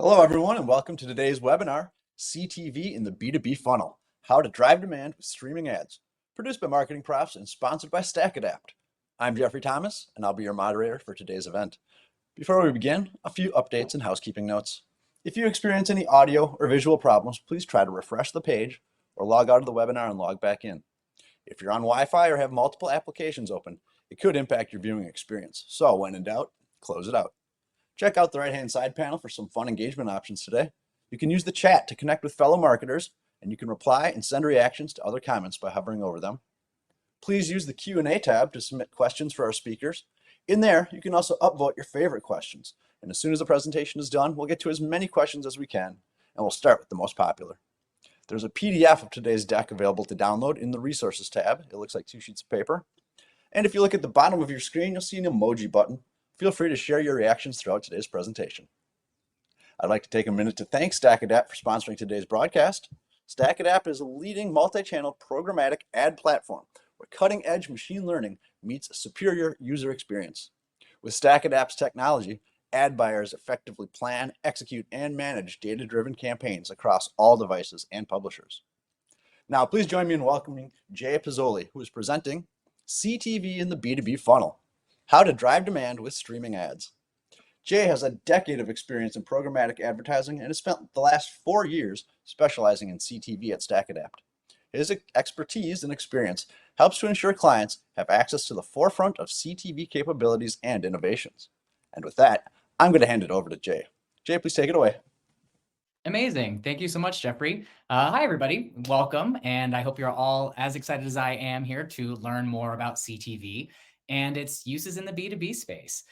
Hello, everyone, and welcome to today's webinar, CTV in the B2B Funnel, How to Drive Demand with Streaming Ads, produced by Marketing Profs and sponsored by StackAdapt. I'm Jeffrey Thomas, and I'll be your moderator for today's event. Before we begin, a few updates and housekeeping notes. If you experience any audio or visual problems, please try to refresh the page or log out of the webinar and log back in. If you're on Wi-Fi or have multiple applications open, it could impact your viewing experience. So when in doubt, close it out. Check out the right-hand side panel for some fun engagement options today. You can use the chat to connect with fellow marketers, and you can reply and send reactions to other comments by hovering over them. Please use the Q&A tab to submit questions for our speakers. In there, you can also upvote your favorite questions. And as soon as the presentation is done, we'll get to as many questions as we can, and we'll start with the most popular. There's a PDF of today's deck available to download in the Resources tab. It looks like 2 sheets of paper. And if you look at the bottom of your screen, you'll see an emoji button. Feel free to share your reactions throughout today's presentation. I'd like to take a minute to thank StackAdapt for sponsoring today's broadcast. StackAdapt is a leading multi-channel programmatic ad platform where cutting-edge machine learning meets a superior user experience. With StackAdapt's technology, ad buyers effectively plan, execute, and manage data-driven campaigns across all devices and publishers. Now, please join me in welcoming Jay Pizzoli, who is presenting CTV in the B2B Funnel, How to Drive Demand with Streaming Ads. Jay has a decade of experience in programmatic advertising and has spent the last 4 years specializing in CTV at StackAdapt. His expertise and experience helps to ensure clients have access to the forefront of CTV capabilities and innovations. And with that, I'm going to hand it over to Jay. Jay, please take it away. Amazing. Thank you so much, Jeffrey. Hi, everybody. Welcome. And I hope you're all as excited as I am here to learn more about CTV and its uses in the B2B space.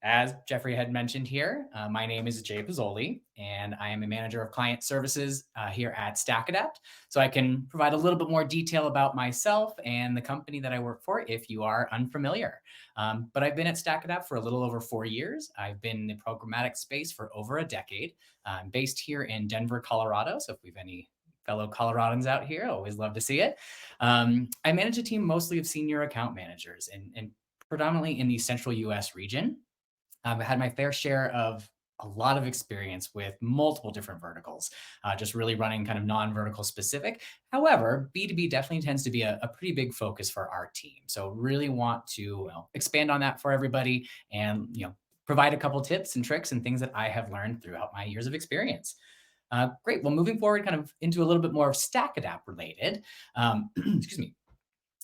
As Jeffrey had mentioned here, my name is Jay Pizzoli, and I am a manager of client services here at StackAdapt. So I can provide a little bit more detail about myself and the company that I work for if you are unfamiliar. But I've been at StackAdapt for a little over 4 years. I've been in the programmatic space for over a decade. I'm based here in Denver, Colorado. So if we have any fellow Coloradans out here, I always love to see it. I manage a team mostly of senior account managers and predominantly in the central US region. I've had my fair share of a lot of experience with multiple different verticals, just really running kind of non-vertical specific. However, B2B definitely tends to be a pretty big focus for our team. So really want to expand on that for everybody and provide a couple tips and tricks and things that I have learned throughout my years of experience. Great. Well, moving forward kind of into a little bit more of StackAdapt related, excuse me.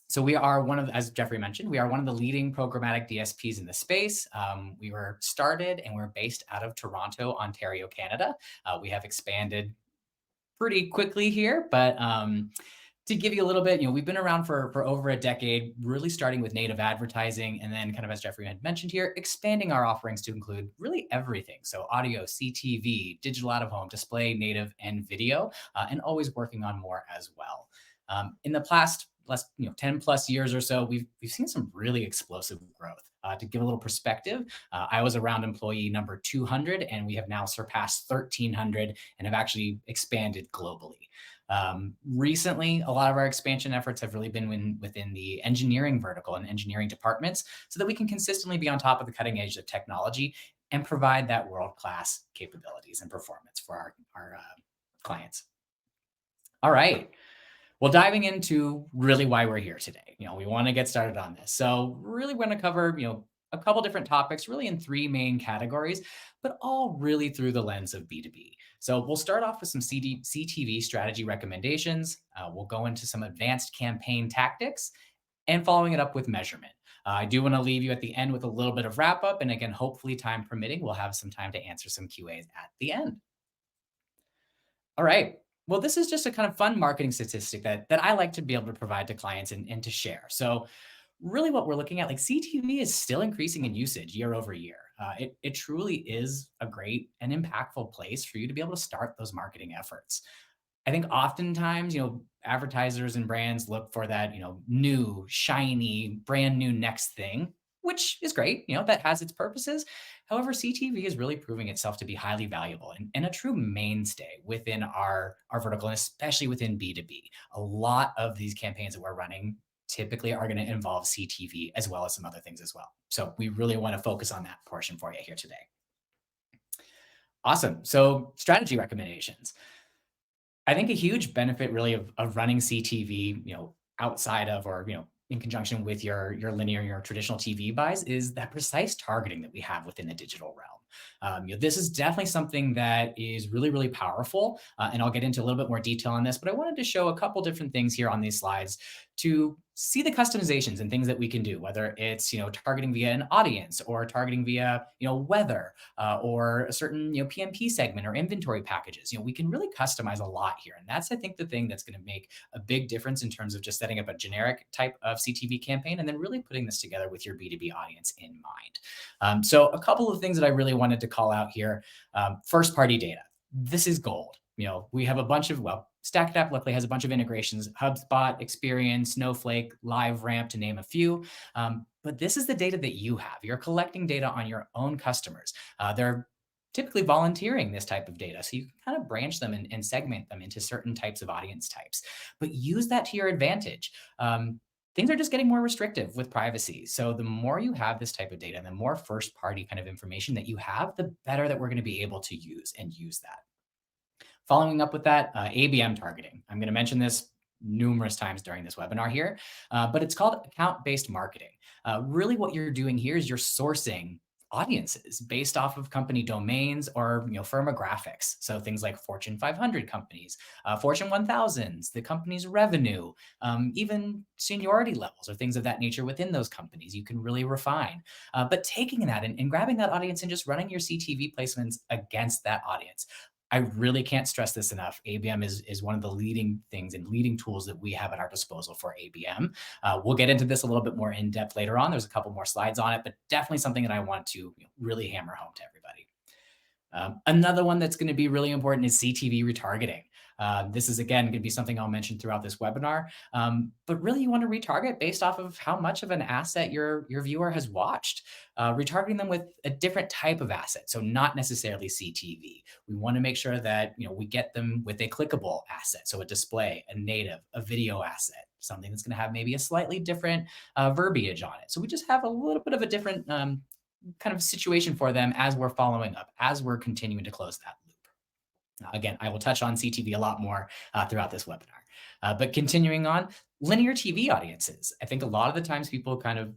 So we are as Jeffrey mentioned, we are one of the leading programmatic DSPs in the space. We were started and we're based out of Toronto, Ontario, Canada. We have expanded pretty quickly here, but to give you a little bit, we've been around for over a decade, really starting with native advertising. And then kind of as Jeffrey had mentioned here, expanding our offerings to include really everything. So audio, CTV, digital out of home, display, native, and video, and always working on more as well. In the last 10 plus years or so, we've seen some really explosive growth. To give a little perspective, I was around employee number 200, and we have now surpassed 1,300 and have actually expanded globally. Recently, a lot of our expansion efforts have really been within the engineering vertical and engineering departments so that we can consistently be on top of the cutting edge of technology and provide that world-class capabilities and performance for our clients. All right. Well, diving into really why we're here today, we want to get started on this. So really we're going to cover, a couple different topics really in 3 main categories, but all really through the lens of B2B. So we'll start off with some CTV strategy recommendations. We'll go into some advanced campaign tactics and following it up with measurement. I do want to leave you at the end with a little bit of wrap up. And again, hopefully time permitting, we'll have some time to answer some QAs at the end. All right. Well, this is just a kind of fun marketing statistic that I like to be able to provide to clients and to share. So really what we're looking at, like CTV is still increasing in usage year over year. It truly is a great and impactful place for you to be able to start those marketing efforts. I think oftentimes, advertisers and brands look for that, new, shiny, brand new next thing, which is great, that has its purposes. However, CTV is really proving itself to be highly valuable and a true mainstay within our vertical, and especially within B2B. A lot of these campaigns that we're running typically are going to involve CTV as well as some other things as well. So we really want to focus on that portion for you here today. Awesome. So strategy recommendations. I think a huge benefit really of running CTV, outside of or, in conjunction with your linear, your traditional TV buys is that precise targeting that we have within the digital realm. This is definitely something that is really, really powerful. And I'll get into a little bit more detail on this, but I wanted to show a couple different things here on these slides to see the customizations and things that we can do, whether it's, targeting via an audience or targeting via, weather, or a certain PMP segment or inventory packages. We can really customize a lot here, and that's I think the thing that's going to make a big difference in terms of just setting up a generic type of CTV campaign and then really putting this together with your B2B audience in mind. So a couple of things that I really wanted to call out here: first party data. This is gold. We have a bunch of, StackAdapt luckily has a bunch of integrations: HubSpot, Experience, Snowflake, LiveRamp, to name a few. But this is the data that you have. You're collecting data on your own customers. They're typically volunteering this type of data. So you can kind of branch them and segment them into certain types of audience types, but use that to your advantage. Things are just getting more restrictive with privacy. So the more you have this type of data and the more first party kind of information that you have, the better that we're going to be able to use that. Following up with that, ABM targeting. I'm going to mention this numerous times during this webinar here, but it's called account-based marketing. Really what you're doing here is you're sourcing audiences based off of company domains or firmographics. So things like Fortune 500 companies, Fortune 1000s, the company's revenue, even seniority levels or things of that nature within those companies. You can really refine. But taking that and grabbing that audience and just running your CTV placements against that audience. I really can't stress this enough. ABM is one of the leading things and leading tools that we have at our disposal for ABM. We'll get into this a little bit more in depth later on. There's a couple more slides on it, but definitely something that I want to really hammer home to everybody. Another one that's going to be really important is CTV retargeting. This is, again, going to be something I'll mention throughout this webinar. But really, you want to retarget based off of how much of an asset your viewer has watched. Retargeting them with a different type of asset, so not necessarily CTV. We want to make sure that we get them with a clickable asset, so a display, a native, a video asset, something that's going to have maybe a slightly different verbiage on it. So we just have a little bit of a different kind of situation for them as we're following up, as we're continuing to close that loop. Again, I will touch on CTV a lot more throughout this webinar. But continuing on, linear TV audiences. I think a lot of the times people kind of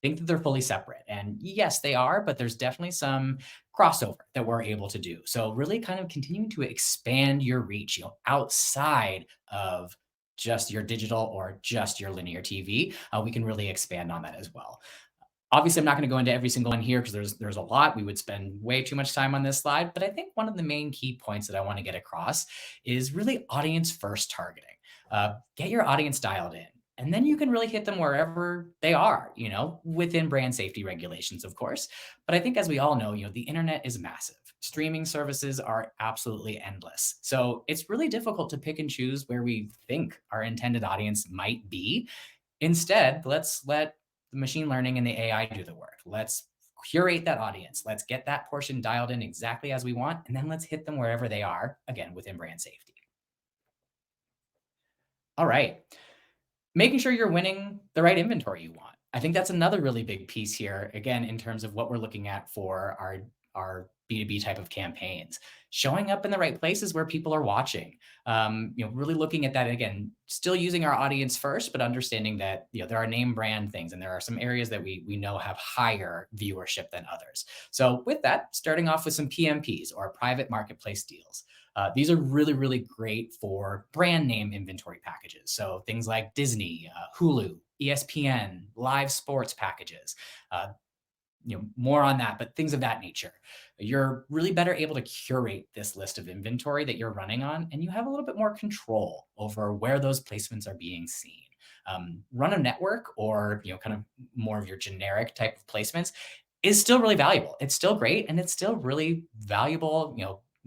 think that they're fully separate. And yes, they are, but there's definitely some crossover that we're able to do. So really kind of continuing to expand your reach, outside of just your digital or just your linear TV. We can really expand on that as well. Obviously, I'm not going to go into every single one here because there's a lot. We would spend way too much time on this slide. But I think one of the main key points that I want to get across is really audience first targeting. Get your audience dialed in. And then you can really hit them wherever they are, within brand safety regulations, of course. But I think, as we all know, the internet is massive. Streaming services are absolutely endless. So it's really difficult to pick and choose where we think our intended audience might be. Instead, let's let the machine learning and the AI do the work. Let's curate that audience. Let's get that portion dialed in exactly as we want, and then let's hit them wherever they are, again, within brand safety. All right. Making sure you're winning the right inventory you want. I think that's another really big piece here, again, in terms of what we're looking at for our B2B type of campaigns. Showing up in the right places where people are watching. Really looking at that, again, still using our audience first, but understanding that there are name brand things and there are some areas that we know have higher viewership than others. So with that, starting off with some PMPs or private marketplace deals. These are really, really great for brand name inventory packages. So things like Disney, Hulu, ESPN, live sports packages. More on that, but things of that nature. You're really better able to curate this list of inventory that you're running on, and you have a little bit more control over where those placements are being seen. Run a network or kind of more of your generic type of placements is still really valuable. It's still great, and it's still really valuable,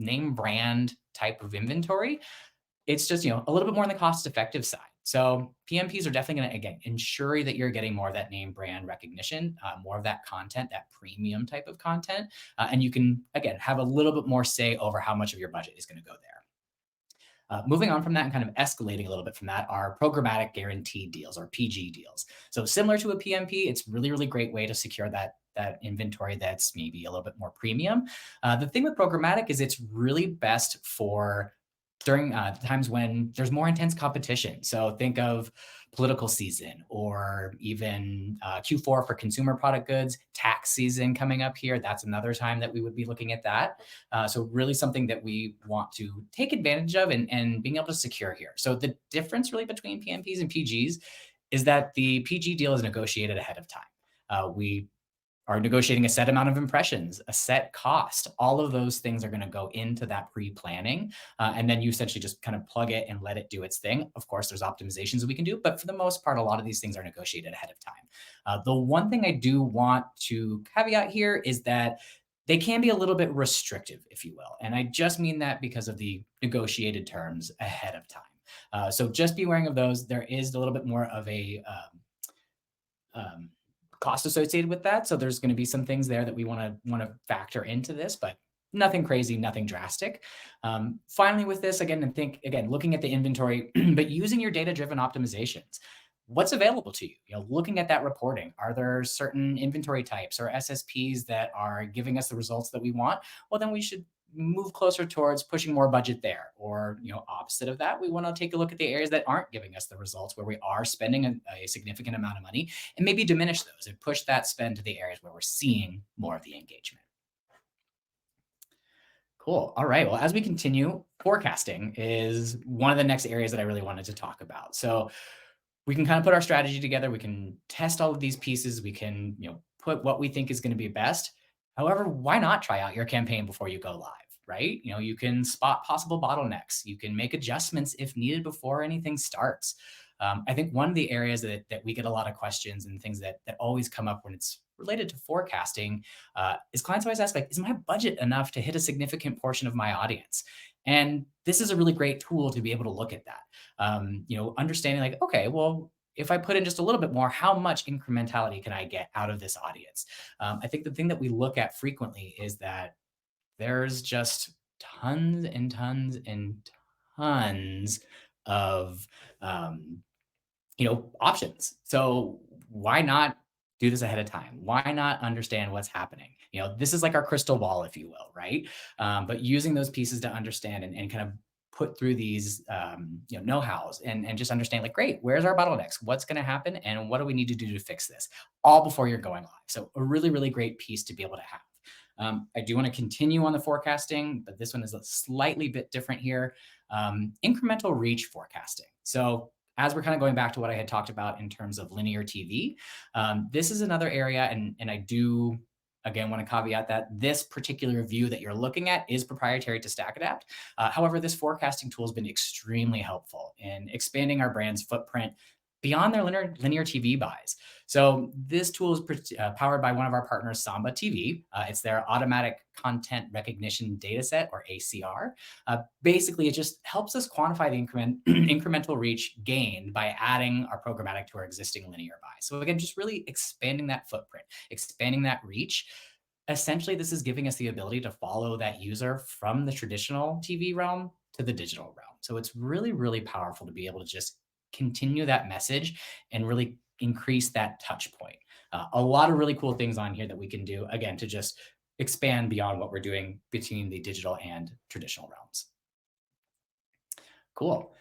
name brand type of inventory. It's just, a little bit more on the cost effective side. So PMPs are definitely going to, again, ensure that you're getting more of that name brand recognition, more of that content, that premium type of content. And you can, again, have a little bit more say over how much of your budget is going to go there. Moving on from that and kind of escalating a little bit from that are programmatic guaranteed deals or PG deals. So similar to a PMP, it's really, really great way to secure that that inventory that's maybe a little bit more premium. The thing with programmatic is it's really best for during times when there's more intense competition. So think of political season, or even Q4 for consumer product goods, tax season coming up here. That's another time that we would be looking at that. So really something that we want to take advantage of and being able to secure here. So the difference really between PMPs and PGs is that the PG deal is negotiated ahead of time. We are negotiating a set amount of impressions, a set cost. All of those things are going to go into that pre-planning. And then you essentially just kind of plug it and let it do its thing. Of course, there's optimizations we can do, but for the most part, a lot of these things are negotiated ahead of time. The one thing I do want to caveat here is that they can be a little bit restrictive, if you will. And I just mean that because of the negotiated terms ahead of time. So just be wary of those. There is a little bit more of a cost associated with that. So there's going to be some things there that we want to factor into this, but nothing crazy, nothing drastic. Finally, with this, again, looking at the inventory, but using your data-driven optimizations. What's available to you? Looking at that reporting, are there certain inventory types or SSPs that are giving us the results that we want? Well, then we should move closer towards pushing more budget there. Or, opposite of that, we want to take a look at the areas that aren't giving us the results, where we are spending a significant amount of money, and maybe diminish those and push that spend to the areas where we're seeing more of the engagement. Cool. All right. Well, as we continue, forecasting is one of the next areas that I really wanted to talk about. So we can kind of put our strategy together. We can test all of these pieces. We can, put what we think is going to be best. However, why not try out your campaign before you go live, right? You can spot possible bottlenecks. You can make adjustments if needed before anything starts. I think one of the areas that we get a lot of questions and things that always come up when it's related to forecasting is clients always ask, is my budget enough to hit a significant portion of my audience? And this is a really great tool to be able to look at that. Understanding okay, well, if I put in just a little bit more, how much incrementality can I get out of this audience? I think the thing that we look at frequently is that there's just tons and tons and tons of options. So why not do this ahead of time? Why not understand what's happening? This is like our crystal ball, if you will, right? But using those pieces to understand and kind of put through these know-hows and just understand great, where's our bottlenecks? What's going to happen? And what do we need to do to fix this? All before you're going live. So a really, really great piece to be able to have. I do want to continue on the forecasting, but this one is a slightly bit different here. Incremental reach forecasting. So as we're kind of going back to what I had talked about in terms of linear TV, this is another area, and I do, again, want to caveat that this particular view that you're looking at is proprietary to StackAdapt. However, this forecasting tool has been extremely helpful in expanding our brand's footprint beyond their linear TV buys. So this tool is powered by one of our partners, Samba TV. It's their automatic content recognition dataset, or ACR. Basically, it just helps us quantify the incremental reach gained by adding our programmatic to our existing linear buy. So again, just really expanding that footprint, expanding that reach. Essentially, this is giving us the ability to follow that user from the traditional TV realm to the digital realm. So it's really, really powerful to be able to just continue that message and really increase that touch point. A lot of really cool things on here that we can do, again, to just expand beyond what we're doing between the digital and traditional realms. Cool.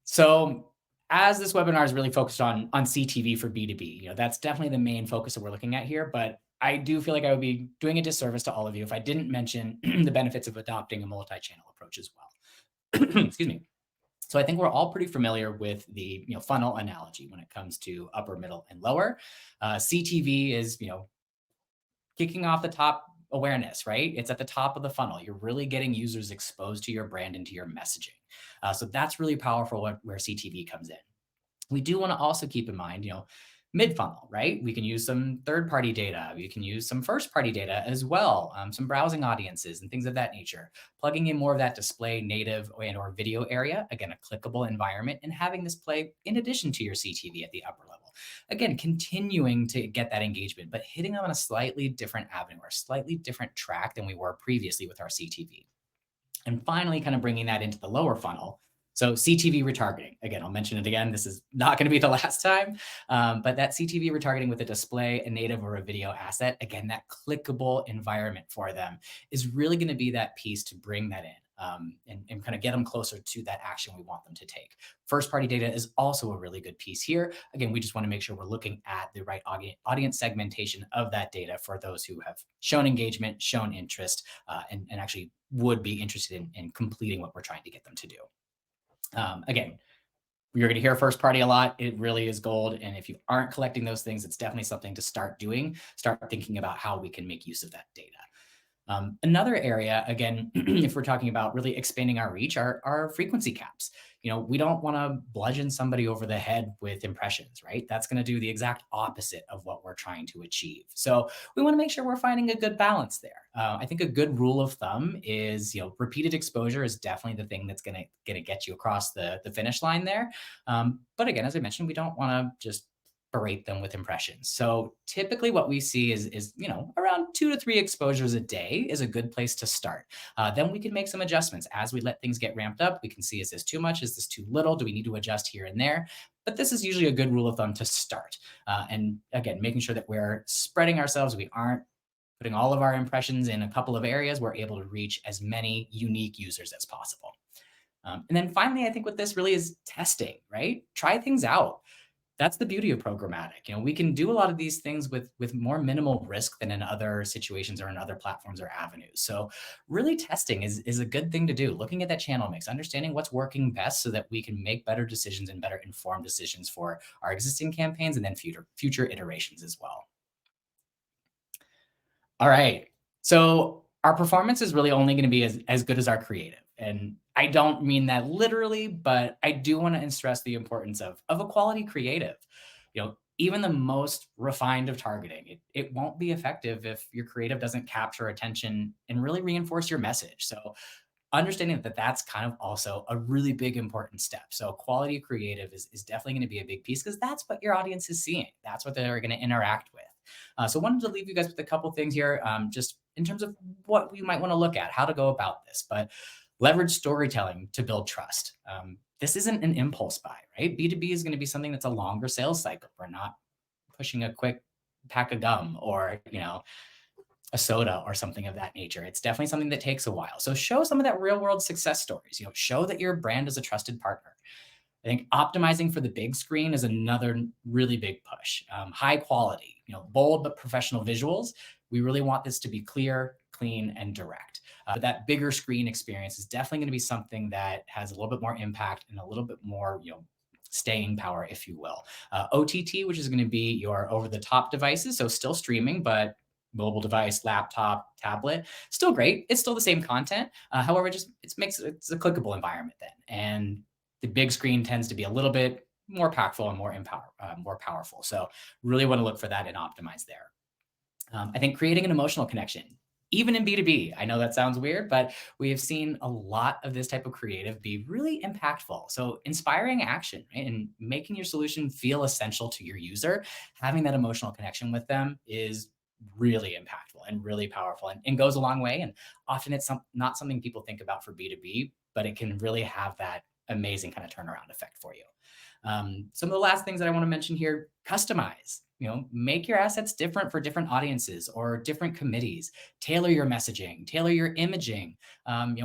So as this webinar is really focused on CTV for B2B, that's definitely the main focus that we're looking at here, but I do feel like I would be doing a disservice to all of you if I didn't mention the benefits of adopting a multi-channel approach as well. Excuse me. So I think we're all pretty familiar with the funnel analogy when it comes to upper, middle, and lower. CTV is kicking off the top awareness, right? It's at the top of the funnel. You're really getting users exposed to your brand and to your messaging. So that's really powerful where CTV comes in. We do want to also keep in mind, mid-funnel, right? We can use some third-party data. We can use some first-party data as well, some browsing audiences and things of that nature. Plugging in more of that display native or video area, again, a clickable environment, and having this play in addition to your CTV at the upper level. Again, continuing to get that engagement, but hitting them on a slightly different avenue or a slightly different track than we were previously with our CTV. And finally, kind of bringing that into the lower funnel, So CTV retargeting, again, I'll mention it again. This is not going to be the last time, but that CTV retargeting with a display, a native or a video asset, again, that clickable environment for them is really going to be that piece to bring that in. And kind of get them closer to that action we want them to take. First party data is also a really good piece here. Again, we just want to make sure we're looking at the right audience segmentation of that data for those who have shown engagement, shown interest, and actually would be interested in completing what we're trying to get them to do. Again, you're going to hear first party a lot. It really is gold. And if you aren't collecting those things, it's definitely something to start doing. Start thinking about how we can make use of that data. Another area, again, if we're talking about really expanding our reach, are frequency caps. We don't want to bludgeon somebody over the head with impressions, right? That's going to do the exact opposite of what we're trying to achieve. So we want to make sure we're finding a good balance there. I think a good rule of thumb is, repeated exposure is definitely the thing that's going to get you across the finish line there. But again, as I mentioned, we don't want to just berate them with impressions. So typically what we see is around 2 to 3 exposures a day is a good place to start. Then we can make some adjustments as we let things get ramped up. We can see, is this too much? Is this too little? Do we need to adjust here and there? But this is usually a good rule of thumb to start. And again, making sure that we're spreading ourselves. We aren't putting all of our impressions in a couple of areas. We're able to reach as many unique users as possible. And then finally, I think what this really is testing, right? Try things out. That's the beauty of programmatic. We can do a lot of these things with more minimal risk than in other situations or in other platforms or avenues. So really testing is a good thing to do. Looking at that channel mix, understanding what's working best so that we can make better decisions and better informed decisions for our existing campaigns and then future iterations as well. All right. So our performance is really only going to be as good as our creative. And I don't mean that literally, but I do want to stress the importance of a quality creative. Even the most refined of targeting, it won't be effective if your creative doesn't capture attention and really reinforce your message. So understanding that that's kind of also a really big important step. So quality creative is definitely going to be a big piece because that's what your audience is seeing. That's what they're going to interact with. So wanted to leave you guys with a couple things here, just in terms of what you might want to look at, how to go about this. But leverage storytelling to build trust. This isn't an impulse buy, right? B2B is going to be something that's a longer sales cycle. We're not pushing a quick pack of gum or, a soda or something of that nature. It's definitely something that takes a while. So show some of that real world success stories, show that your brand is a trusted partner. I think optimizing for the big screen is another really big push. High quality, bold but professional visuals. We really want this to be clear, clean, and direct. But that bigger screen experience is definitely going to be something that has a little bit more impact and a little bit more, staying power, if you will. OTT, which is going to be your over-the-top devices, so still streaming, but mobile device, laptop, tablet, still great. It's still the same content. However, it's a clickable environment then. And the big screen tends to be a little bit more impactful and more powerful. So really want to look for that and optimize there. I think creating an emotional connection, even in B2B, I know that sounds weird, but we have seen a lot of this type of creative be really impactful. So inspiring action, right? And making your solution feel essential to your user, having that emotional connection with them is really impactful and really powerful and goes a long way. And often it's not something people think about for B2B, but it can really have that amazing kind of turnaround effect for you. Some of the last things that I want to mention here, customize, make your assets different for different audiences or different committees, tailor your messaging, tailor your imaging,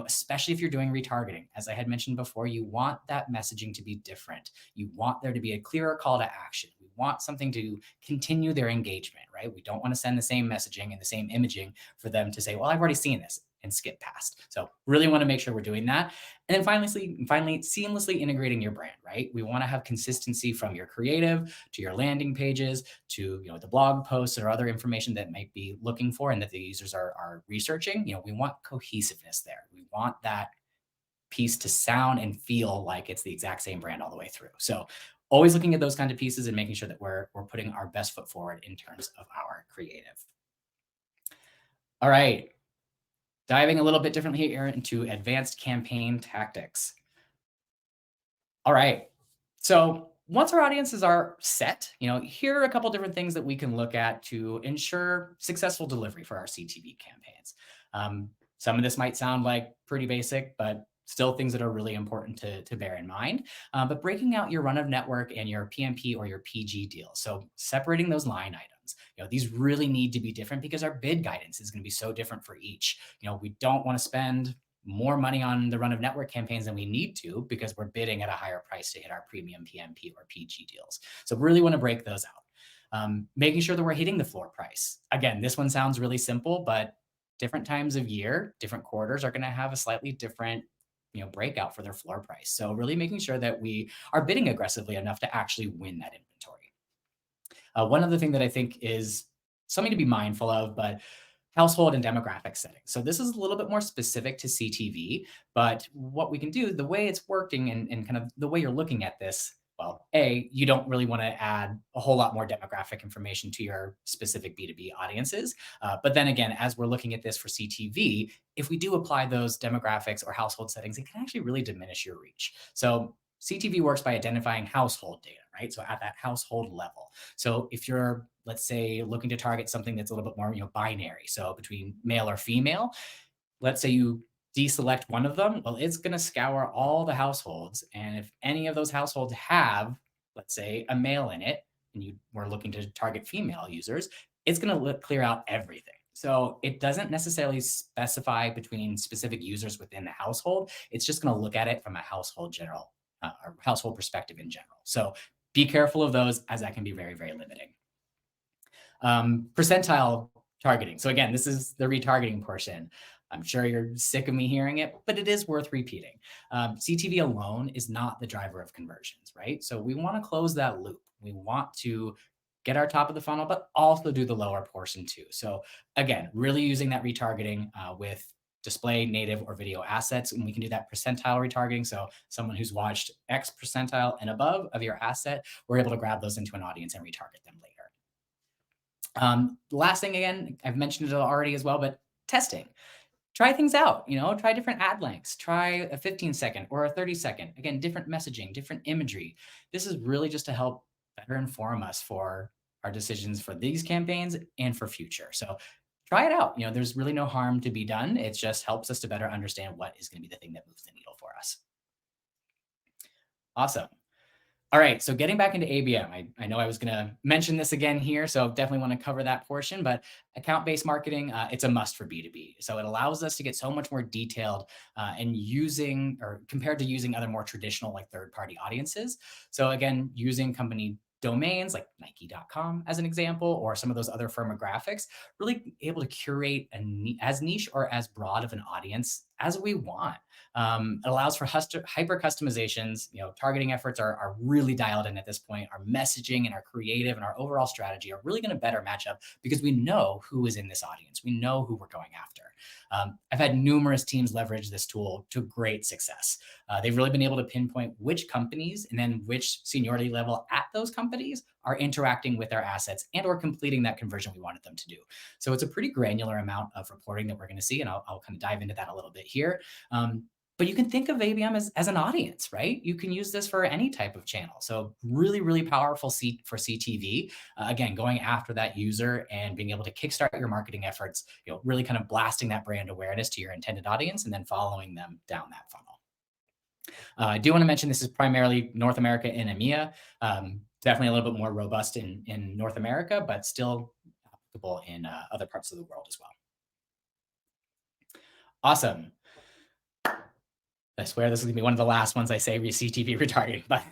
especially if you're doing retargeting. As I had mentioned before, you want that messaging to be different. You want there to be a clearer call to action. We want something to continue their engagement, right? We don't want to send the same messaging and the same imaging for them to say, well, I've already seen this and skip past. So really want to make sure we're doing that. And then finally, seamlessly integrating your brand, right? We want to have consistency from your creative to your landing pages to, the blog posts or other information that might be looking for and that the users are researching. We want cohesiveness there. We want that piece to sound and feel like it's the exact same brand all the way through. So always looking at those kind of pieces and making sure that we're putting our best foot forward in terms of our creative. All right. Diving a little bit differently here into advanced campaign tactics. All right. So once our audiences are set, here are a couple different things that we can look at to ensure successful delivery for our CTV campaigns. Some of this might sound like pretty basic, but still things that are really important to bear in mind, but breaking out your run of network and your PMP or your PG deals. So separating those line items, these really need to be different because our bid guidance is going to be so different for each. We don't want to spend more money on the run of network campaigns than we need to because we're bidding at a higher price to hit our premium PMP or PG deals. So really want to break those out. Making sure that we're hitting the floor price. Again, this one sounds really simple, but different times of year, different quarters are going to have a slightly different breakout for their floor price. So really making sure that we are bidding aggressively enough to actually win that inventory. One other thing that I think is something to be mindful of, but household and demographic settings. So this is a little bit more specific to CTV, but what we can do, the way it's working and kind of the way you're looking at this, well, you don't really want to add a whole lot more demographic information to your specific B2B audiences. But then again, as we're looking at this for CTV, if we do apply those demographics or household settings, it can actually really diminish your reach. So CTV works by identifying household data, right? So at that household level. So if you're, let's say, looking to target something that's a little bit more, binary, so between male or female, let's say you deselect one of them, well, it's going to scour all the households. And if any of those households have, let's say, a male in it, and you were looking to target female users, it's going to clear out everything. So it doesn't necessarily specify between specific users within the household. It's just going to look at it from a household or household perspective in general. So be careful of those, as that can be very, very limiting. Percentile targeting. So again, this is the retargeting portion. I'm sure you're sick of me hearing it, but it is worth repeating. CTV alone is not the driver of conversions, right? So we want to close that loop. We want to get our top of the funnel, but also do the lower portion too. So again, really using that retargeting with display, native, or video assets. And we can do that percentile retargeting. So someone who's watched X percentile and above of your asset, we're able to grab those into an audience and retarget them later. Last thing, again, I've mentioned it already as well, but testing. Try things out, try different ad lengths, try a 15-second or a 30-second, again, different messaging, different imagery. This is really just to help better inform us for our decisions for these campaigns and for future. So try it out. There's really no harm to be done. It just helps us to better understand what is going to be the thing that moves the needle for us. Awesome. All right, so getting back into ABM, I know I was going to mention this again here, so definitely want to cover that portion, but account-based marketing, it's a must for B2B. So it allows us to get so much more detailed and compared to using other more traditional like third-party audiences. So again, using company domains like Nike.com as an example, or some of those other firmographics, really able to curate as niche or as broad of an audience as we want. It allows for hyper customizations. Targeting efforts are really dialed in at this point. Our messaging and our creative and our overall strategy are really going to better match up because we know who is in this audience. We know who we're going after. I've had numerous teams leverage this tool to great success. They've really been able to pinpoint which companies and then which seniority level at those companies are interacting with our assets and or completing that conversion we wanted them to do. So it's a pretty granular amount of reporting that we're going to see, and I'll kind of dive into that a little bit here. But you can think of ABM as an audience, right? You can use this for any type of channel. So really, really powerful for CTV. Again, going after that user and being able to kickstart your marketing efforts, really kind of blasting that brand awareness to your intended audience and then following them down that funnel. I do want to mention this is primarily North America and EMEA. Definitely a little bit more robust in North America, but still applicable in other parts of the world as well. Awesome. I swear this is going to be one of the last ones I say CTV retargeting, but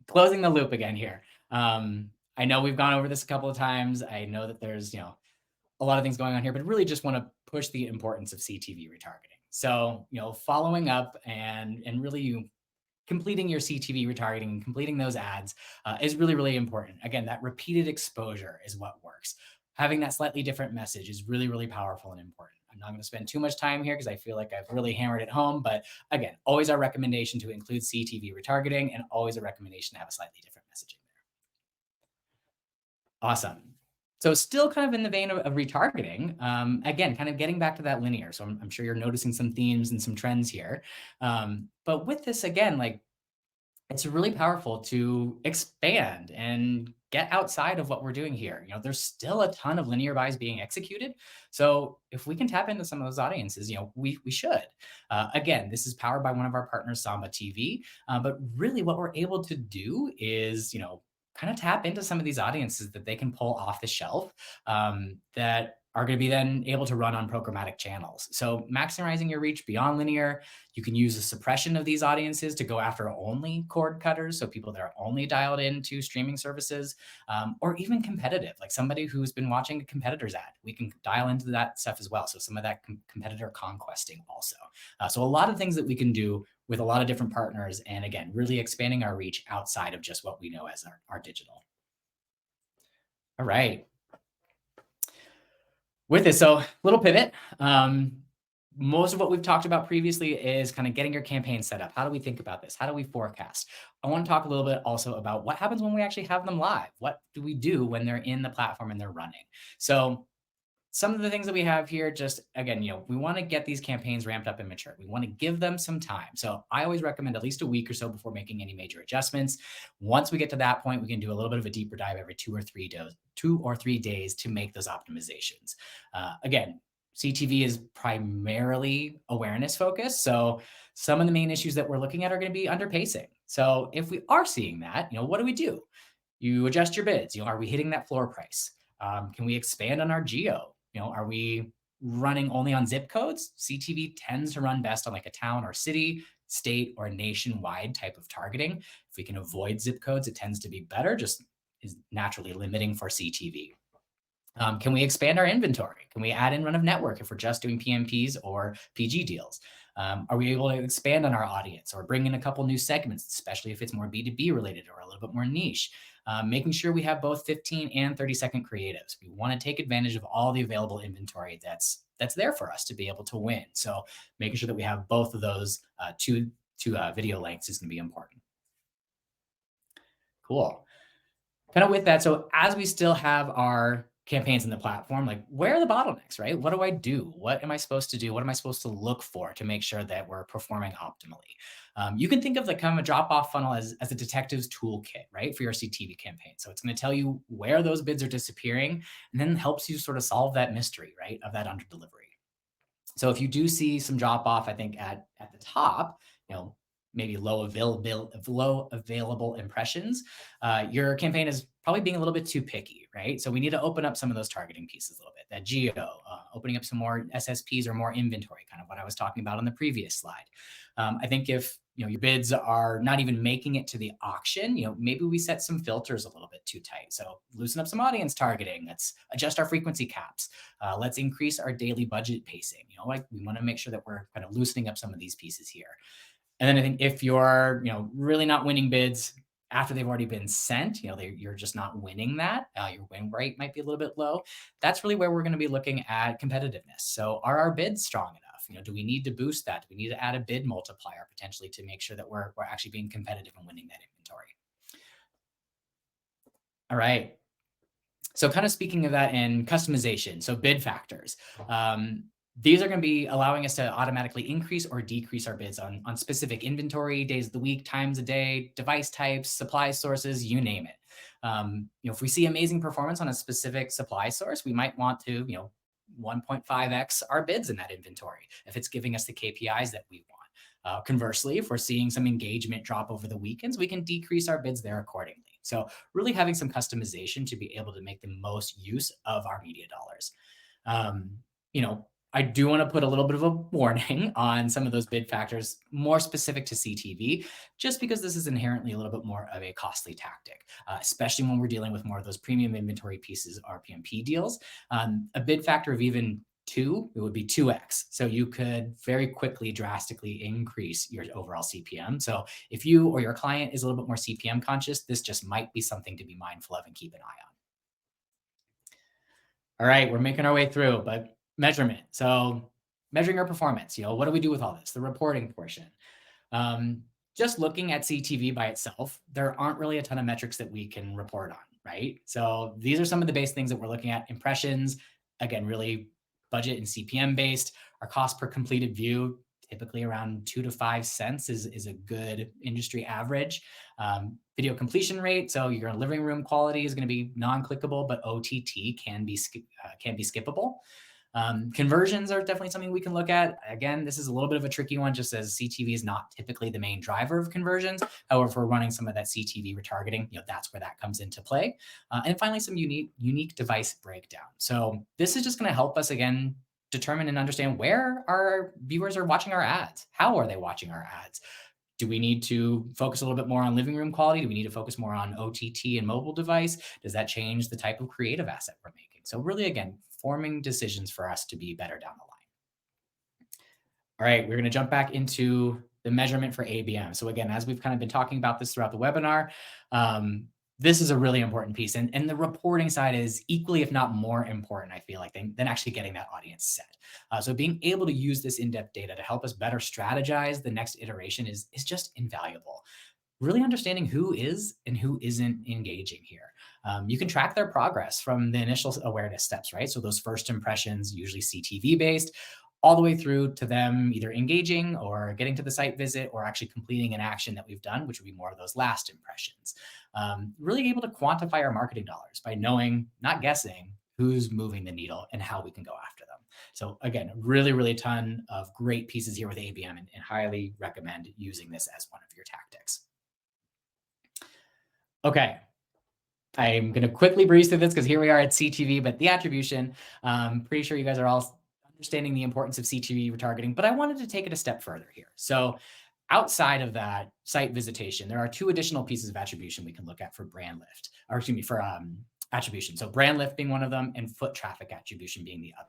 closing the loop again here. I know we've gone over this a couple of times. I know that there's, a lot of things going on here, but really just want to push the importance of CTV retargeting. So, following up and really completing your CTV retargeting and completing those ads is really, really important. Again, that repeated exposure is what works. Having that slightly different message is really, really powerful and important. I'm not going to spend too much time here because I feel like I've really hammered it home. But again, always our recommendation to include CTV retargeting and always a recommendation to have a slightly different messaging there. Awesome. So still kind of in the vein of retargeting, again, kind of getting back to that linear. So I'm sure you're noticing some themes and some trends here. But with this, again, like it's really powerful to expand and get outside of what we're doing here. There's still a ton of linear buys being executed. So if we can tap into some of those audiences, we should. Again, this is powered by one of our partners, Samba TV. But really what we're able to do is, kind of tap into some of these audiences that they can pull off the shelf, that are going to be then able to run on programmatic channels. So maximizing your reach beyond linear. You can use the suppression of these audiences to go after only cord cutters, so people that are only dialed into streaming services, or even competitive, like somebody who's been watching a competitor's ad. We can dial into that stuff as well. So some of that competitor conquesting also. So a lot of things that we can do with a lot of different partners. And again, really expanding our reach outside of just what we know as our digital. All right. With this, so little pivot. Most of what we've talked about previously is kind of getting your campaign set up. How do we think about this? How do we forecast? I want to talk a little bit also about what happens when we actually have them live. What do we do when they're in the platform and they're running? So some of the things that we have here, just again, we want to get these campaigns ramped up and mature. We want to give them some time. So I always recommend at least a week or so before making any major adjustments. Once we get to that point, we can do a little bit of a deeper dive every 2 or 3 days to make those optimizations. Again, CTV is primarily awareness focused. So some of the main issues that we're looking at are going to be underpacing. So if we are seeing that, what do? You adjust your bids. Are we hitting that floor price? Can we expand on our geo? Are we running only on zip codes? CTV tends to run best on like a town or city, state, or nationwide type of targeting. If we can avoid zip codes, it tends to be better, just is naturally limiting for CTV. Can we expand our inventory? Can we add in run of network if we're just doing PMPs or PG deals? Are we able to expand on our audience or bring in a couple new segments, especially if it's more B2B related or a little bit more niche? Making sure we have both 15 and 30-second creatives. We want to take advantage of all the available inventory that's there for us to be able to win. So making sure that we have both of those two video lengths is going to be important. Cool. Kind of with that, so as we still have our campaigns in the platform, like where are the bottlenecks, right? What do I do? What am I supposed to do? What am I supposed to look for to make sure that we're performing optimally? You can think of like kind of a drop-off funnel as a detective's toolkit, right, for your CTV campaign. So it's going to tell you where those bids are disappearing and then helps you sort of solve that mystery, right, of that under delivery. So if you do see some drop off, I think at the top, maybe low available impressions, your campaign is probably being a little bit too picky, right? So we need to open up some of those targeting pieces a little bit. That geo, opening up some more SSPs or more inventory, kind of what I was talking about on the previous slide. I think if your bids are not even making it to the auction, maybe we set some filters a little bit too tight. So loosen up some audience targeting. Let's adjust our frequency caps. Let's increase our daily budget pacing. Like we want to make sure that we're kind of loosening up some of these pieces here. And then I think if you're, really not winning bids after they've already been sent, you're just not winning that. Your win rate might be a little bit low. That's really where we're going to be looking at competitiveness. So are our bids strong enough? Do we need to boost that? Do we need to add a bid multiplier potentially to make sure that we're actually being competitive and winning that inventory? All right. So kind of speaking of that in customization, so bid factors. These are going to be allowing us to automatically increase or decrease our bids on specific inventory, days of the week, times a day, device types, supply sources, you name it. If we see amazing performance on a specific supply source, we might want to, 1.5x our bids in that inventory if it's giving us the KPIs that we want. Conversely, if we're seeing some engagement drop over the weekends, we can decrease our bids there accordingly. So really having some customization to be able to make the most use of our media dollars. I do want to put a little bit of a warning on some of those bid factors more specific to CTV, just because this is inherently a little bit more of a costly tactic, especially when we're dealing with more of those premium inventory pieces, RPMP deals. A bid factor of even 2, it would be 2x. So you could very quickly drastically increase your overall CPM. So if you or your client is a little bit more CPM conscious, this just might be something to be mindful of and keep an eye on. All right, we're making our way through, but measurement. So measuring our performance, what do we do with all this? The reporting portion. Just looking at CTV by itself, there aren't really a ton of metrics that we can report on, right? So these are some of the base things that we're looking at. Impressions, again, really budget and CPM based. Our cost per completed view typically around 2 to 5 cents is a good industry average. Video completion rate, so your living room quality is going to be non-clickable, but OTT can be skippable. Conversions are definitely something we can look at. Again, this is a little bit of a tricky one, just as CTV is not typically the main driver of conversions. However, if we're running some of that CTV retargeting, that's where that comes into play. And finally, some unique device breakdown. So this is just going to help us, again, determine and understand where our viewers are watching our ads. How are they watching our ads? Do we need to focus a little bit more on living room quality? Do we need to focus more on OTT and mobile device? Does that change the type of creative asset we're making? So really, again, forming decisions for us to be better down the line. All right, we're going to jump back into the measurement for ABM. So again, as we've kind of been talking about this throughout the webinar, this is a really important piece. And the reporting side is equally, if not more important, I feel like, than actually getting that audience set. So being able to use this in-depth data to help us better strategize the next iteration is just invaluable. Really understanding who is and who isn't engaging here. You can track their progress from the initial awareness steps, right? So those first impressions, usually CTV based, all the way through to them either engaging or getting to the site visit or actually completing an action that we've done, which would be more of those last impressions. Really able to quantify our marketing dollars by knowing, not guessing, who's moving the needle and how we can go after them. So again, really a ton of great pieces here with ABM, and highly recommend using this as one of your tactics. Okay, I'm going to quickly breeze through this because here we are at CTV, but the attribution, pretty sure you guys are all understanding the importance of CTV retargeting, but I wanted to take it a step further here. So outside of that site visitation, there are two additional pieces of attribution we can look at for brand lift, or excuse me, for attribution. So brand lift being one of them and foot traffic attribution being the other.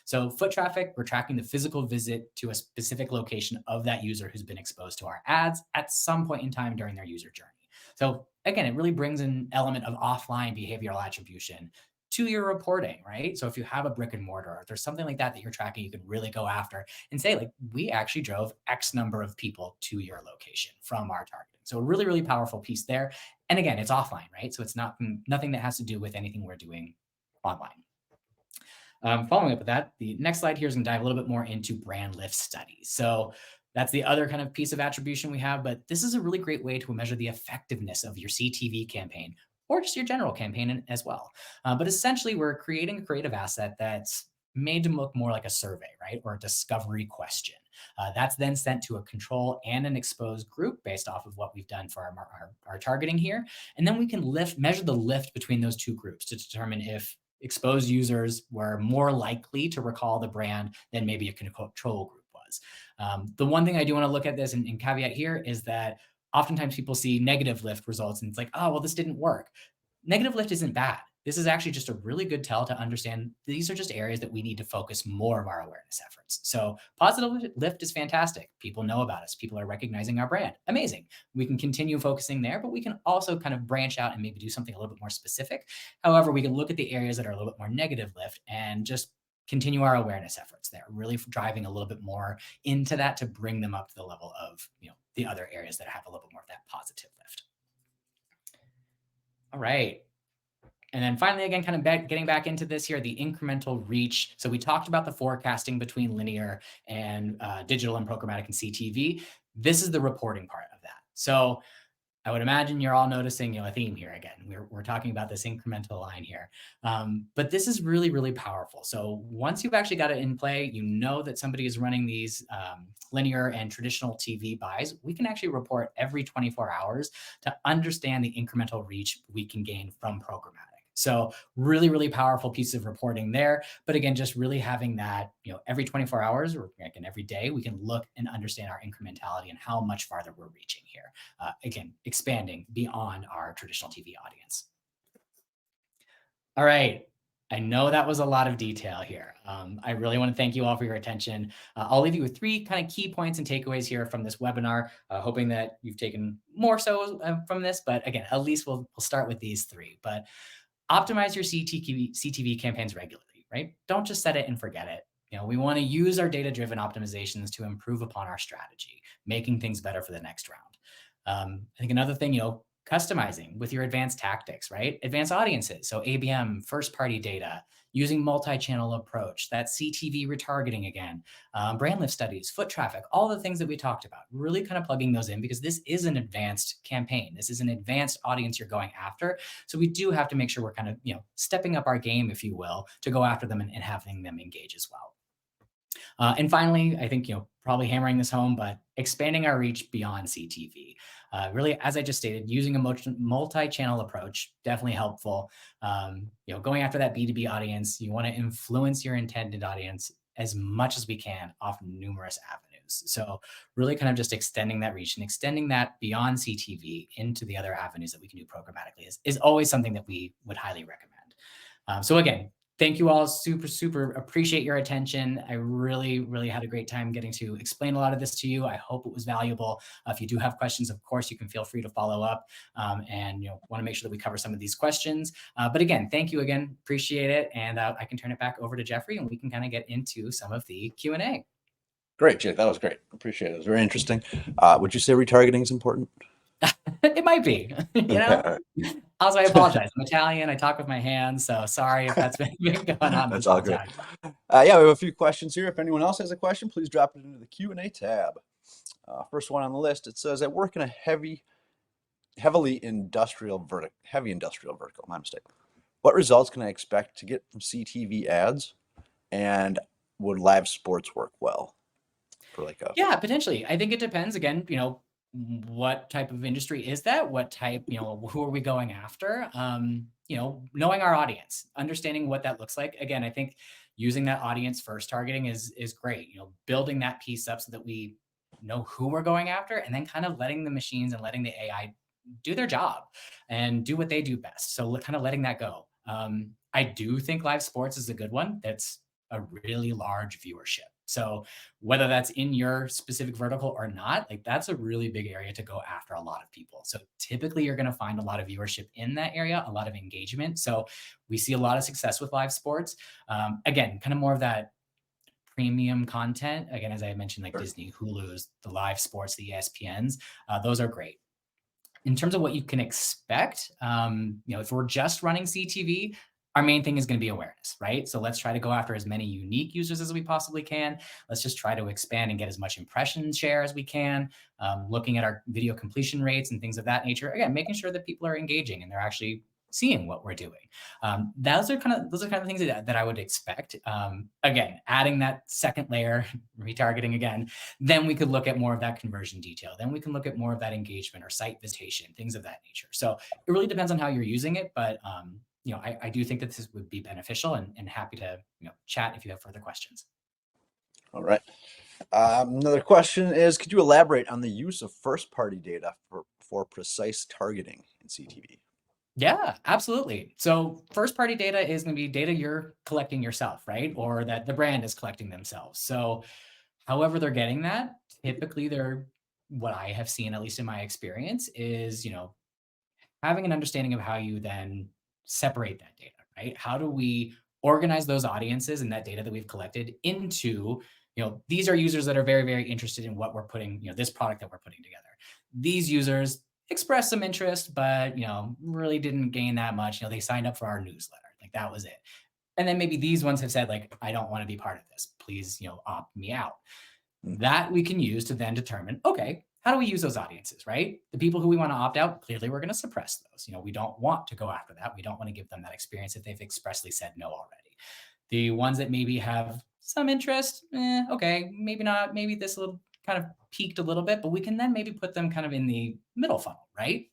So foot traffic, we're tracking the physical visit to a specific location of that user who's been exposed to our ads at some point in time during their user journey. So again, it really brings an element of offline behavioral attribution to your reporting, right? So if you have a brick and mortar, or if there's something like that that you're tracking, you can really go after and say, like, we actually drove X number of people to your location from our targeting. So a really powerful piece there. And again, it's offline, right? So it's nothing that has to do with anything we're doing online. Following up with that, the next slide here is going to dive a little bit more into brand lift studies. So that's the other kind of piece of attribution we have, but this is a really great way to measure the effectiveness of your CTV campaign or just your general campaign as well. But essentially, we're creating a creative asset that's made to look more like a survey, right? Or a discovery question. That's then sent to a control and an exposed group based off of what we've done for our targeting here. And then we can measure the lift between those two groups to determine if exposed users were more likely to recall the brand than maybe a control group was. The one thing I do want to look at this and caveat here is that oftentimes people see negative lift results and it's like, oh, well, this didn't work. Negative lift isn't bad. This is actually just a really good tell to understand these are just areas that we need to focus more of our awareness efforts. So positive lift is fantastic. People know about us. People are recognizing our brand. Amazing. We can continue focusing there, but we can also kind of branch out and maybe do something a little bit more specific. However, we can look at the areas that are a little bit more negative lift and just continue our awareness efforts there, really driving a little bit more into that to bring them up to the level of, the other areas that have a little bit more of that positive lift. All right. And then finally, again, kind of getting back into this here, the incremental reach. So we talked about the forecasting between linear and digital and programmatic and CTV. This is the reporting part of that. So I would imagine you're all noticing, a theme here again. We're talking about this incremental line here. But this is really powerful. So once you've actually got it in play, you know that somebody is running these linear and traditional TV buys. We can actually report every 24 hours to understand the incremental reach we can gain from programmatic. So really powerful piece of reporting there. But again, just really having that, every 24 hours or again, every day, we can look and understand our incrementality and how much farther we're reaching here. Again, expanding beyond our traditional TV audience. All right. I know that was a lot of detail here. I really want to thank you all for your attention. I'll leave you with 3 kind of key points and takeaways here from this webinar, hoping that you've taken more so from this. But again, at least we'll start with these 3. But optimize your CTV campaigns regularly, right? Don't just set it and forget it. We want to use our data-driven optimizations to improve upon our strategy, making things better for the next round. I think another thing, customizing with your advanced tactics, right? Advanced audiences. So ABM, first-party data, using multi-channel approach, that CTV retargeting again, brand lift studies, foot traffic, all the things that we talked about, really kind of plugging those in because this is an advanced campaign. This is an advanced audience you're going after. So we do have to make sure we're kind of, stepping up our game, if you will, to go after them and having them engage as well. And finally, I think, probably hammering this home, but expanding our reach beyond CTV. Really, as I just stated, using a multi-channel approach, definitely helpful. Going after that B2B audience, you want to influence your intended audience as much as we can off numerous avenues. So really kind of just extending that reach and extending that beyond CTV into the other avenues that we can do programmatically is always something that we would highly recommend. So again, thank you all. Super, super appreciate your attention. I really, really had a great time getting to explain a lot of this to you. I hope it was valuable. If you do have questions, of course, you can feel free to follow up and want to make sure that we cover some of these questions. But again, thank you again. Appreciate it. And I can turn it back over to Jeffrey and we can kind of get into some of the Q&A. Great, Jake. That was great. Appreciate it. It was very interesting. Would you say retargeting is important? It might be, Okay. Also, I apologize. I'm Italian. I talk with my hands, so sorry if that's been going on That's this all whole good. time. Yeah, we have a few questions here. If anyone else has a question, please drop it into the Q&A tab. First one on the list, it says, I work in a heavy industrial vertical, my mistake. What results can I expect to get from CTV ads, and would live sports work well for like a... Yeah, potentially. I think it depends. Again, what type of industry is that? What type, who are we going after? Knowing our audience, understanding what that looks like. Again, I think using that audience first targeting is great. Building that piece up so that we know who we're going after, and then kind of letting the machines and letting the AI do their job and do what they do best. So kind of letting that go. I do think live sports is a good one. That's a really large viewership. So whether that's in your specific vertical or not, like that's a really big area to go after a lot of people. So typically you're going to find a lot of viewership in that area, a lot of engagement. So we see a lot of success with live sports. Again, kind of more of that premium content. Again, as I mentioned, like Disney, Hulu's, the live sports, the ESPNs, those are great. In terms of what you can expect, if we're just running CTV, our main thing is going to be awareness, right? So let's try to go after as many unique users as we possibly can. Let's just try to expand and get as much impression share as we can, looking at our video completion rates and things of that nature. Again, making sure that people are engaging and they're actually seeing what we're doing. Those are kind of things that I would expect. Again, adding that second layer, retargeting again, then we could look at more of that conversion detail. Then we can look at more of that engagement or site visitation, things of that nature. So it really depends on how you're using it, but I do think that this would be beneficial and happy to chat if you have further questions. All right. Another question is, could you elaborate on the use of first-party data for precise targeting in CTV? Yeah, absolutely. So first-party data is going to be data you're collecting yourself, right? Or that the brand is collecting themselves. So however they're getting that, typically what I have seen, at least in my experience, is, having an understanding of how you then separate that data, right? How do we organize those audiences and that data that we've collected into, these are users that are very, very interested in what we're putting, this product that we're putting together. These users expressed some interest, but, really didn't gain that much. They signed up for our newsletter. Like that was it. And then maybe these ones have said like, I don't want to be part of this. Please, opt me out. That we can use to then determine, okay, how do we use those audiences, right? The people who we want to opt out, clearly we're going to suppress those. We don't want to go after that. We don't want to give them that experience if they've expressly said no already. The ones that maybe have some interest, okay, maybe not. Maybe this little kind of peaked a little bit, but we can then maybe put them kind of in the middle funnel, right?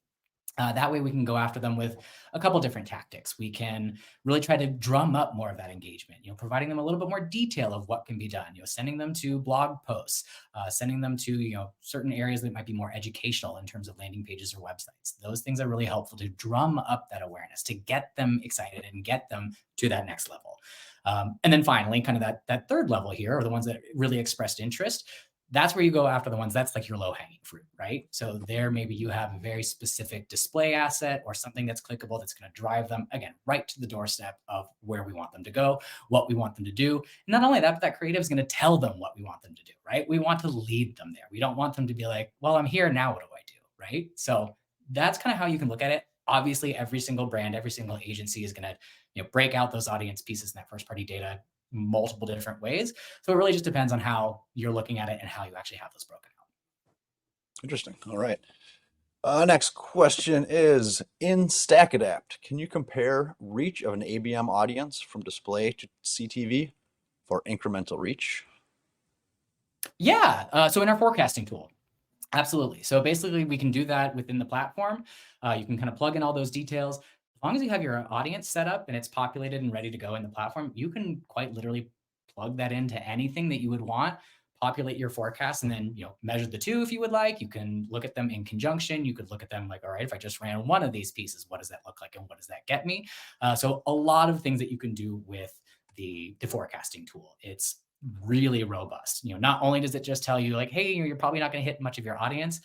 That way we can go after them with a couple different tactics. We can really try to drum up more of that engagement, providing them a little bit more detail of what can be done, sending them to blog posts, sending them to, certain areas that might be more educational in terms of landing pages or websites. Those things are really helpful to drum up that awareness, to get them excited and get them to that next level. And then finally, kind of that third level here are the ones that really expressed interest. That's where you go after the ones that's like your low hanging fruit, right? So there, maybe you have a very specific display asset or something that's clickable that's going to drive them, again, right to the doorstep of where we want them to go, what we want them to do. And not only that, but that creative is going to tell them what we want them to do, right? We want to lead them there. We don't want them to be like, well, I'm here now. What do I do? Right? So that's kind of how you can look at it. Obviously, every single brand, every single agency is going to break out those audience pieces in that first party data multiple different ways. So it really just depends on how you're looking at it and how you actually have those broken out. Interesting. All right. Next question is, in StackAdapt, can you compare reach of an ABM audience from display to CTV for incremental reach? Yeah. So in our forecasting tool, absolutely. So basically, we can do that within the platform. You can kind of plug in all those details. As long as you have your audience set up and it's populated and ready to go in the platform, you can quite literally plug that into anything that you would want, populate your forecast, and then measure the two if you would like. You can look at them in conjunction. You could look at them like, all right, if I just ran one of these pieces, what does that look like and what does that get me? So a lot of things that you can do with the forecasting tool. It's really robust. Not only does it just tell you like, hey, you're probably not going to hit much of your audience.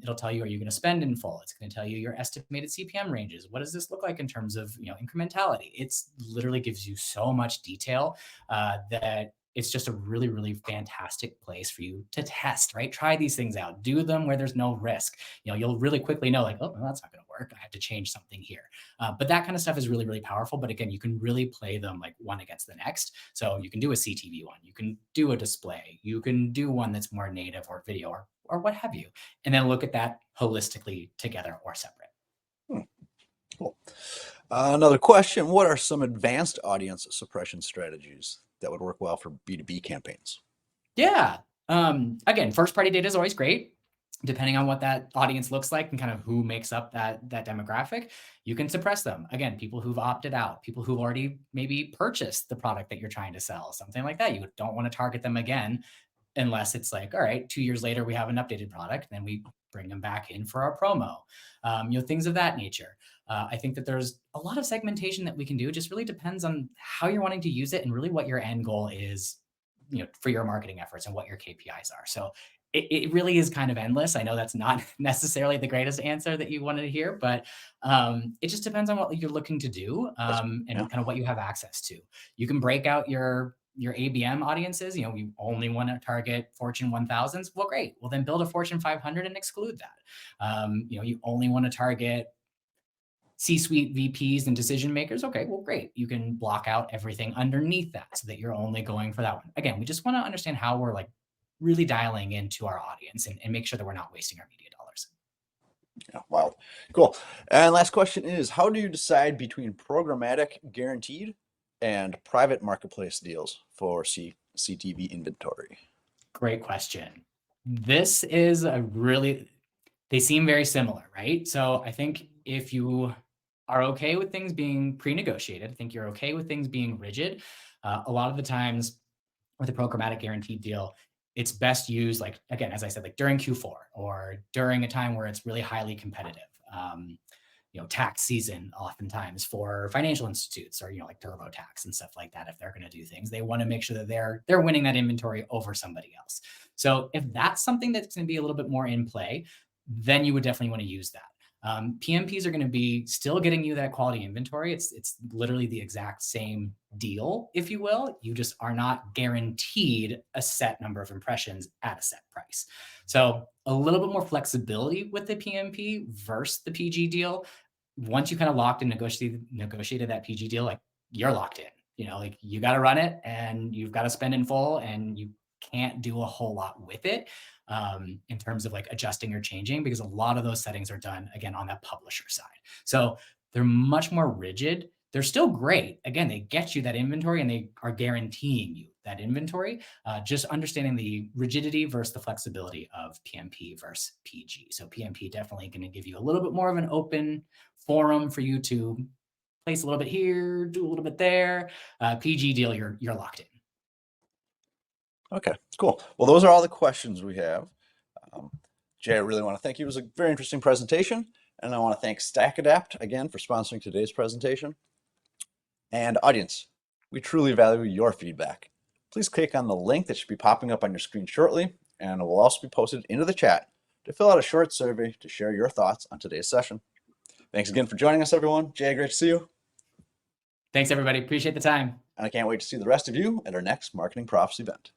It'll tell you, are you going to spend in full? It's going to tell you your estimated CPM ranges. What does this look like in terms of incrementality? It's literally gives you so much detail that it's just a really, really fantastic place for you to test, right? Try these things out, do them where there's no risk. You'll really quickly know like, oh, well, that's not going to work. I have to change something here. But that kind of stuff is really, really powerful. But again, you can really play them like one against the next. So you can do a CTV one, you can do a display, you can do one that's more native or video or what have you, and then look at that holistically together or separate. Cool. Another question, what are some advanced audience suppression strategies that would work well for B2B campaigns? Yeah. Again, first party data is always great. Depending on what that audience looks like and kind of who makes up that demographic, you can suppress them. Again, people who've opted out, people who've already maybe purchased the product that you're trying to sell, something like that. You don't want to target them again unless it's like, all right, 2 years later, we have an updated product, then we bring them back in for our promo, things of that nature. I think that there's a lot of segmentation that we can do. It just really depends on how you're wanting to use it and really what your end goal is, for your marketing efforts and what your KPIs are. So it really is kind of endless. I know that's not necessarily the greatest answer that you wanted to hear, but it just depends on what you're looking to do and kind of what you have access to. You can break out your ABM audiences. We only want to target Fortune 1000s. Well, great. Well, then build a Fortune 500 and exclude that. You only want to target C-suite VPs and decision makers. Okay, well, great. You can block out everything underneath that so that you're only going for that one. Again, we just want to understand how we're like really dialing into our audience and make sure that we're not wasting our media dollars. Yeah, wow. Cool. And last question is, how do you decide between programmatic guaranteed and private marketplace deals for CTV inventory? Great question. This is they seem very similar, right? So I think if you are okay with things being pre-negotiated, I think you're okay with things being rigid. A lot of the times with a programmatic guaranteed deal, it's best used like, again, as I said, like during Q4 or during a time where it's really highly competitive. Tax season, oftentimes for financial institutes or, like TurboTax and stuff like that. If they're going to do things, they want to make sure that they're winning that inventory over somebody else. So if that's something that's going to be a little bit more in play, then you would definitely want to use that. PMPs are going to be still getting you that quality inventory. It's literally the exact same deal, if you will. You just are not guaranteed a set number of impressions at a set price. So a little bit more flexibility with the PMP versus the PG deal. Once you kind of locked and negotiated that PG deal, like you're locked in. Like you got to run it and you've got to spend in full and you can't do a whole lot with it in terms of like adjusting or changing, because a lot of those settings are done again on that publisher side. So they're much more rigid. They're still great. Again, they get you that inventory and they are guaranteeing you that inventory. Just understanding the rigidity versus the flexibility of PMP versus PG. So PMP definitely going to give you a little bit more of an open forum for you to place a little bit here, do a little bit there. PG deal, you're locked in. Okay, cool. Well, those are all the questions we have. Jay, I really want to thank you. It was a very interesting presentation. And I want to thank StackAdapt again for sponsoring today's presentation. And audience, we truly value your feedback. Please click on the link that should be popping up on your screen shortly, and it will also be posted into the chat to fill out a short survey to share your thoughts on today's session. Thanks again for joining us, everyone. Jay, great to see you. Thanks, everybody. Appreciate the time. And I can't wait to see the rest of you at our next Marketing Profs event.